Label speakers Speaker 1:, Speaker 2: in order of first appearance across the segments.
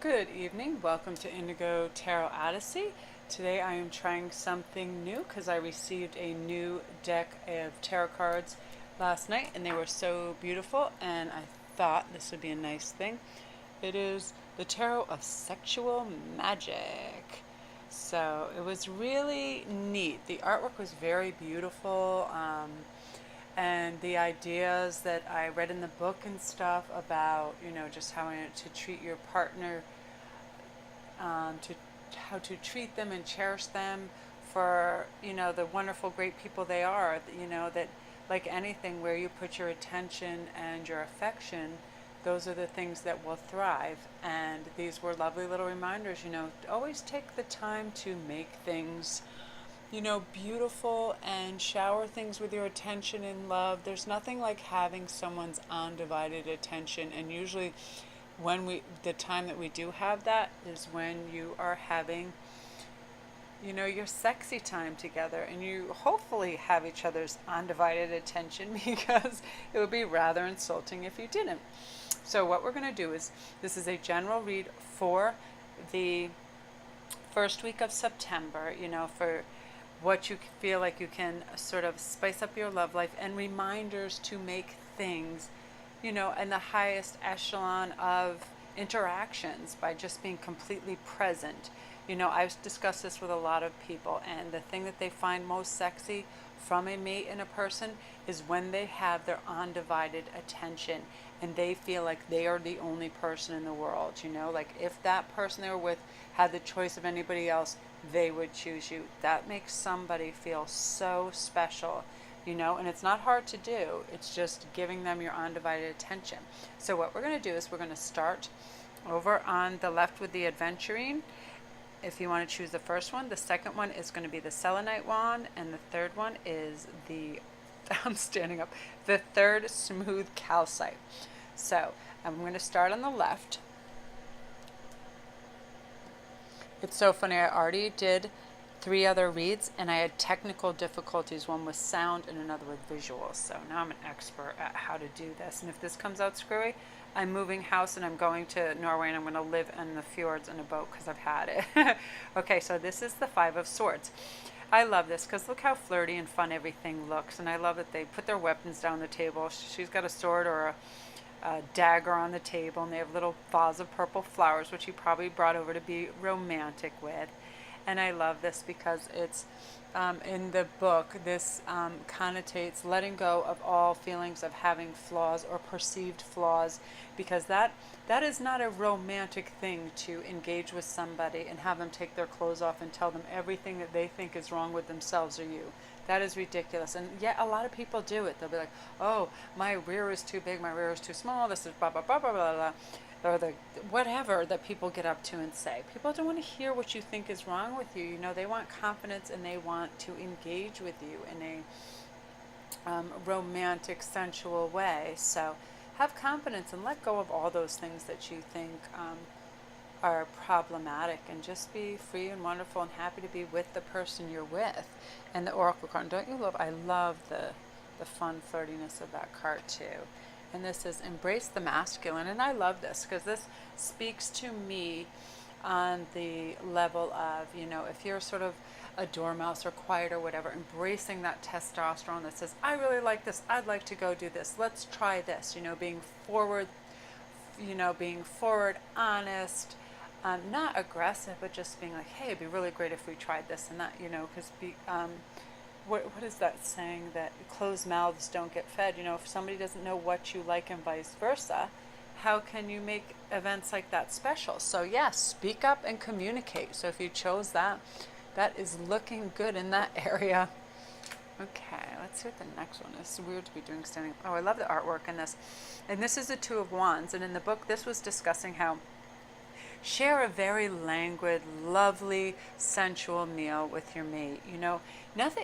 Speaker 1: Good evening. Welcome to Indigo Tarot Odyssey. Today I am trying something new because I received a new deck of tarot cards last night and they were so beautiful and I thought this would be a nice thing. It is the Tarot of Sexual Magic. So it was really neat. The artwork was very beautiful. And the ideas that I read in the book and stuff about, just to treat your partner, to how to treat them and cherish them for, the wonderful, great people they are, that like anything where you put your attention and your affection, those are the things that will thrive. And these were lovely little reminders, always take the time to make things beautiful and shower things with your attention and love. There's nothing like having someone's undivided attention, and usually the time that we do have that is when you are having your sexy time together, and you hopefully have each other's undivided attention because it would be rather insulting if you didn't. So what we're going to do is, this is a general read for the first week of September, for what you feel like you can sort of spice up your love life, and reminders to make things, in the highest echelon of interactions by just being completely present. I've discussed this with a lot of people, and the thing that they find most sexy from a mate and a person is when they have their undivided attention and they feel like they are the only person in the world. Like if that person they were with had the choice of anybody else, they would choose you. That makes somebody feel so special, and it's not hard to do. It's just giving them your undivided attention. So what we're going to do is we're going to start over on the left with the Adventurine. If you want to choose the first one, the second one is going to be the Selenite Wand, and the third one is the, I'm standing up, the third Smooth Calcite. So I'm going to start on the left. It's so funny, I already did 3 other reads and I had technical difficulties, one with sound and another with visuals. So now I'm an expert at how to do this. And if this comes out screwy, I'm moving house and I'm going to Norway and I'm going to live in the fjords in a boat because I've had it. Okay, so this is the 5 of Swords. I love this because look how flirty and fun everything looks. And I love that they put their weapons down the table. She's got a sword or a dagger on the table, and they have little vase of purple flowers, which he probably brought over to be romantic with. And I love this because it's in the book, this connotates letting go of all feelings of having flaws or perceived flaws, because that is not a romantic thing, to engage with somebody and have them take their clothes off and tell them everything that they think is wrong with themselves or you. That is ridiculous. And yet a lot of people do it. They'll be like, oh, my rear is too big, my rear is too small, this is blah, blah, blah, blah, blah, blah. Or the whatever that people get up to and say. People don't want to hear what you think is wrong with you. They want confidence and they want to engage with you in a romantic, sensual way. So have confidence and let go of all those things that you think are problematic, and just be free and wonderful and happy to be with the person you're with. And the Oracle card, don't you love? I love the fun flirtiness of that card too. And this is Embrace the Masculine. And I love this because this speaks to me on the level of, if you're sort of a dormouse or quiet or whatever, embracing that testosterone that says, I really like this, I'd like to go do this, let's try this, being forward, honest, not aggressive, but just being like, hey, it'd be really great if we tried this and that, because what is that saying, that closed mouths don't get fed? If somebody doesn't know what you like and vice versa, how can you make events like that special? So yes, speak up and communicate. So if you chose that, that is looking good in that area. Okay, let's see what the next one is. It's weird to be doing standing. Oh, I love the artwork in this. And this is the 2 of Wands. And in the book, this was discussing how share a very languid, lovely, sensual meal with your mate.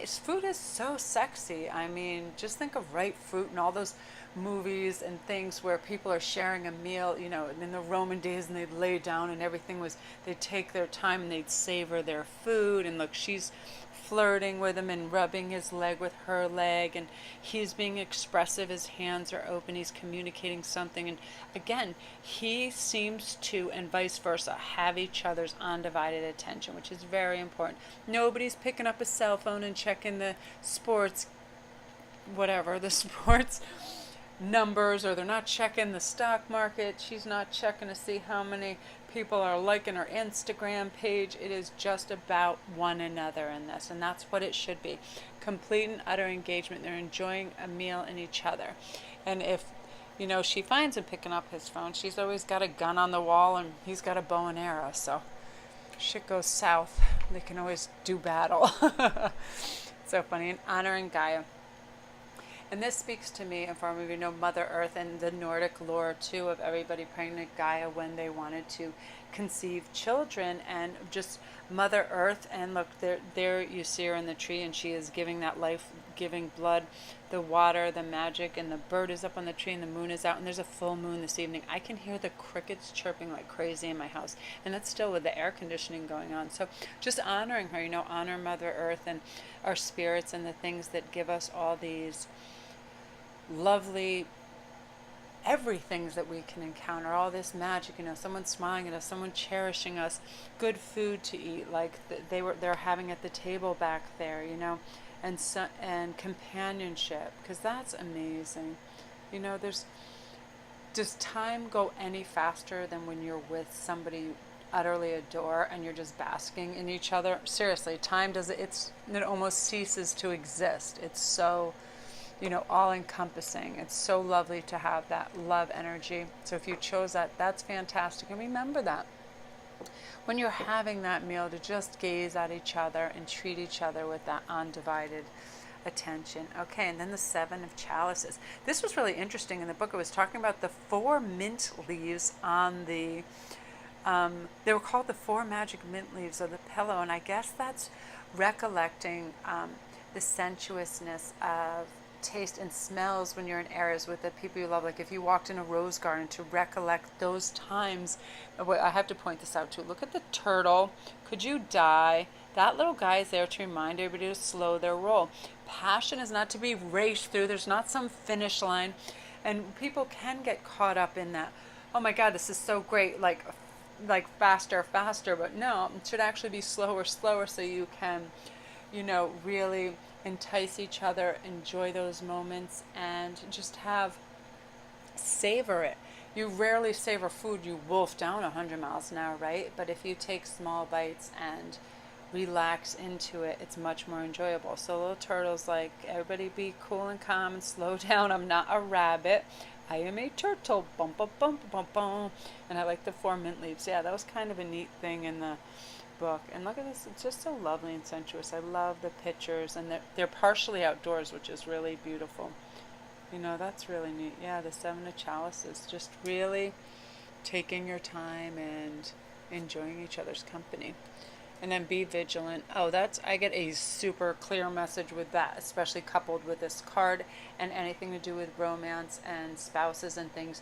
Speaker 1: Food is so sexy. I mean, just think of ripe fruit and all those movies and things where people are sharing a meal, in the Roman days, and they'd lay down and everything was, they'd take their time and they'd savor their food. And look, she's flirting with him and rubbing his leg with her leg, and he's being expressive, his hands are open, he's communicating something. And again, he seems to, and vice versa, have each other's undivided attention, which is very important. Nobody's picking up a cell phone and checking the sports, whatever, the sports numbers, or they're not checking the stock market. She's not checking to see how many people are liking her Instagram page. It is just about one another in this, and that's what it should be. Complete and utter engagement. They're enjoying a meal in each other. And if she finds him picking up his phone, she's always got a gun on the wall and he's got a bow and arrow, so shit goes south, they can always do battle. So funny. And honoring Gaia. And this speaks to me, and for me, Mother Earth and the Nordic lore too, of everybody praying to Gaia when they wanted to conceive children, and just Mother Earth. And look, there you see her in the tree, and she is giving that life-giving blood, the water, the magic, and the bird is up on the tree, and the moon is out, and there's a full moon this evening. I can hear the crickets chirping like crazy in my house, and that's still with the air conditioning going on. So just honoring her, honor Mother Earth and our spirits and the things that give us all these lovely everythings that we can encounter, all this magic, someone smiling at us, someone cherishing us, good food to eat like they're having at the table back there, and companionship, because that's amazing. Does time go any faster than when you're with somebody you utterly adore and you're just basking in each other? Seriously, time it almost ceases to exist. It's so all-encompassing. It's so lovely to have that love energy. So if you chose that, that's fantastic. And remember that when you're having that meal, to just gaze at each other and treat each other with that undivided attention. Okay, and then the 7 of chalices. This was really interesting in the book. It was talking about the 4 mint leaves on the they were called the 4 magic mint leaves of the pillow, and I guess that's recollecting the sensuousness of taste and smells when you're in areas with the people you love. Like if you walked in a rose garden, to recollect those times. I have to point this out too. Look at the turtle. Could you die? That little guy is there to remind everybody to slow their roll. Passion is not to be raced through. There's not some finish line, and people can get caught up in that. Oh my God, this is so great, like faster, but no, it should actually be slower, so you can really entice each other, enjoy those moments, and just savor it. You rarely savor food, you wolf down 100 miles an hour, right? But if you take small bites and relax into it, it's much more enjoyable. So little turtle's like, everybody be cool and calm and slow down. I'm not a rabbit. I am a turtle. Bum, bum, bum, bum, bum. And I like the 4 mint leaves. Yeah, that was kind of a neat thing in the book. And look at this, it's just so lovely and sensuous. I love the pictures, and they're partially outdoors, which is really beautiful. That's really neat. Yeah, the 7 of chalices, just really taking your time and enjoying each other's company. And then be vigilant. I get a super clear message with that, especially coupled with this card and anything to do with romance and spouses and things.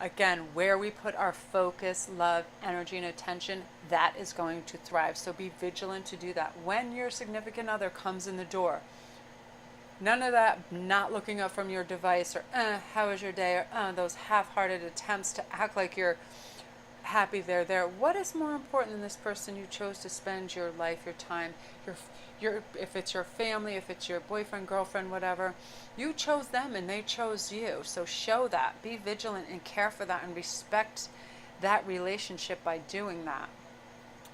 Speaker 1: Again, where we put our focus, love, energy, and attention, that is going to thrive. So be vigilant to do that. When your significant other comes in the door, none of that not looking up from your device, or how was your day, or those half-hearted attempts to act like you're happy they're there. What is more important than this person you chose to spend your life, your time, if it's your family, if it's your boyfriend, girlfriend, whatever, you chose them and they chose you. So show that, be vigilant and care for that, and respect that relationship by doing that.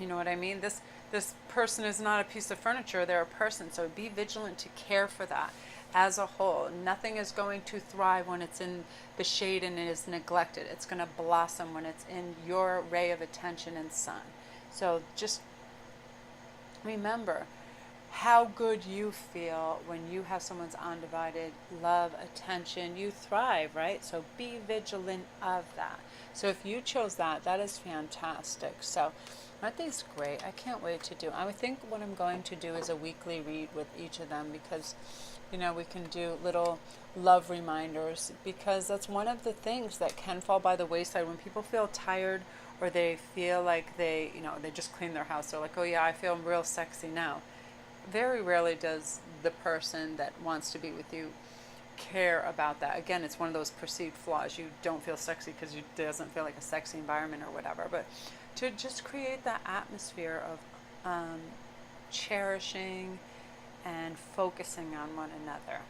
Speaker 1: You know what I mean? This person is not a piece of furniture, they're a person. So be vigilant to care for that as a whole. Nothing is going to thrive when it's in the shade and it is neglected. It's going to blossom when it's in your ray of attention and sun. So just remember how good you feel when you have someone's undivided love, attention. You thrive, right? So be vigilant of that. So if you chose that, that is fantastic. So Aren't these great? I can't wait to do. I think what I'm going to do is a weekly read with each of them because, we can do little love reminders because that's one of the things that can fall by the wayside when people feel tired or they feel like they just clean their house. They're like, oh yeah, I feel real sexy now. Very rarely does the person that wants to be with you care about that. Again, it's one of those perceived flaws. You don't feel sexy because it doesn't feel like a sexy environment or whatever. But to just create that atmosphere of cherishing and focusing on one another,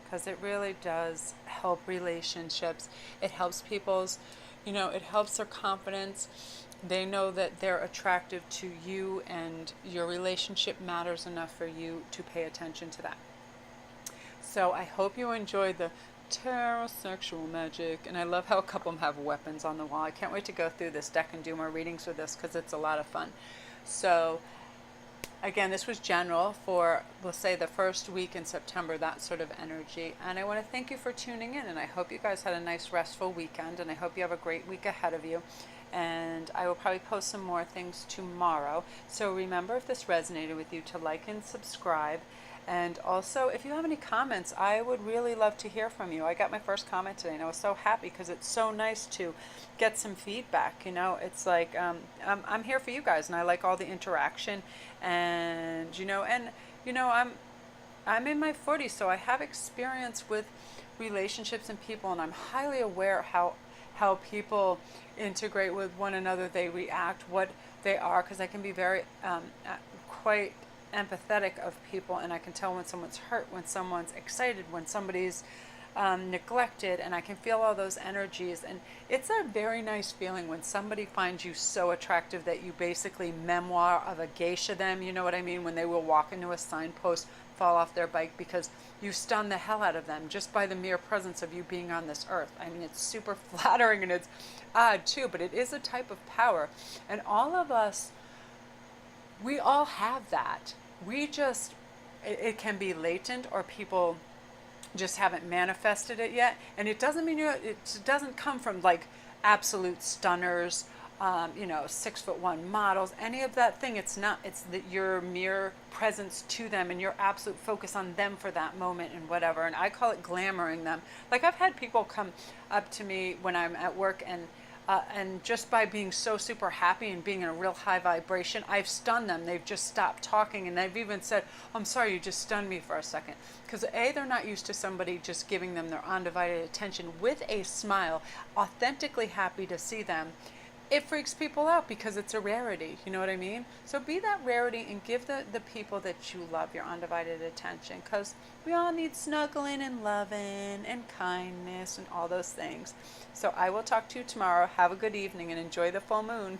Speaker 1: because it really does help relationships. It helps it helps their confidence. They know that they're attractive to you and your relationship matters enough for you to pay attention to that. So I hope you enjoyed the tarot sexual magic, and I love how a couple of them have weapons on the wall. I can't wait to go through this deck and do more readings with this because it's a lot of fun. So again, this was general for, we'll say, the first week in September, that sort of energy. And I want to thank you for tuning in, and I hope you guys had a nice restful weekend, and I hope you have a great week ahead of you. And I will probably post some more things tomorrow. So remember, if this resonated with you, to like and subscribe. And also, if you have any comments, I would really love to hear from you. I got my first comment today, and I was so happy because it's so nice to get some feedback. It's like I'm here for you guys, and I like all the interaction. And I'm in my 40s, so I have experience with relationships and people, and I'm highly aware how people integrate with one another, they react, what they are, because I can be very quite empathetic of people, and I can tell when someone's hurt, when someone's excited, when somebody's neglected, and I can feel all those energies. And it's a very nice feeling when somebody finds you so attractive that you basically memoir of a geisha them, you know what I mean, when they will walk into a signpost, fall off their bike because you stun the hell out of them just by the mere presence of you being on this earth. I mean, it's super flattering and it's odd too, but it is a type of power, and all of us, we all have that. It can be latent, or people just haven't manifested it yet. And it doesn't mean it doesn't come from like absolute stunners, 6'1" models, any of that thing. It's not. It's your mere presence to them and your absolute focus on them for that moment and whatever. And I call it glamoring them. Like, I've had people come up to me when I'm at work, and just by being so super happy and being in a real high vibration, I've stunned them. They've just stopped talking, and they've even said, I'm sorry, you just stunned me for a second. Because they're not used to somebody just giving them their undivided attention with a smile, authentically happy to see them. It freaks people out because it's a rarity, you know what I mean? So be that rarity and give the people that you love your undivided attention, because we all need snuggling and loving and kindness and all those things. So I will talk to you tomorrow. Have a good evening and enjoy the full moon.